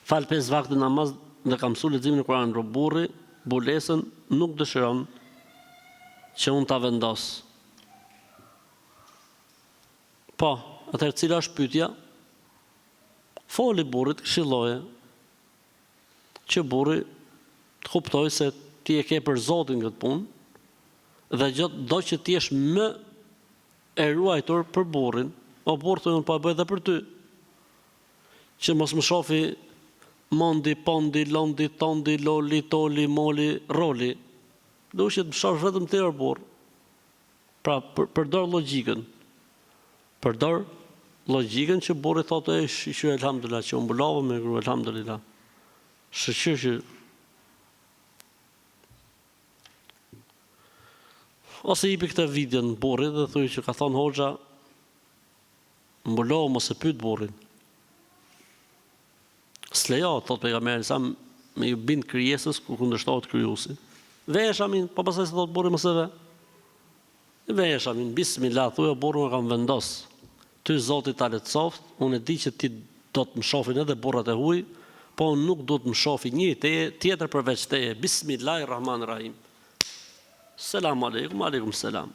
fal 5 vakte namaz dhe ka mësuar leximin e Kuranit, burri bulesën nuk dëshiron që unë ta vendos. Po, atëherë cila është pyetja? Foli burrit, këshilloje që burri të kuptoj se ti e ke për Zotin këtë punë dhe do që ti jesh më e ruajtur për burrin, o burr të unë pa bëj edhe për ty. Që mos më shofi mondi, pondi, londi, tondi, loli, toli, moli, roli. Duhet që të më shosh vetëm ti o burr. Pra, përdor logjikën. Përdor logjikën që burri thotë shqyr elhamdulillah që unë mbulova me gru elhamdulillah. Shqyr që ose ipi këtë videon burrit dhe thuj që ka thonë hoxha mbulohu mos e pyet burrin. S'lejo, thot pejgamberi sa me ju bind krijesës ku kundërshtohet krijuesi. Vesh amin, po pastaj se thot burri mos e ve. Vesh amin, bismillah, thuaj burri më kam vendos. Ty Zoti ta lehtësoft, unë e di që ti do të më shohin edhe burrat e huaj, po unë nuk do të më shofi një tjetër përveç teje. Bismillahirrahmanirrahim. Selam aleikum, aleikum selam.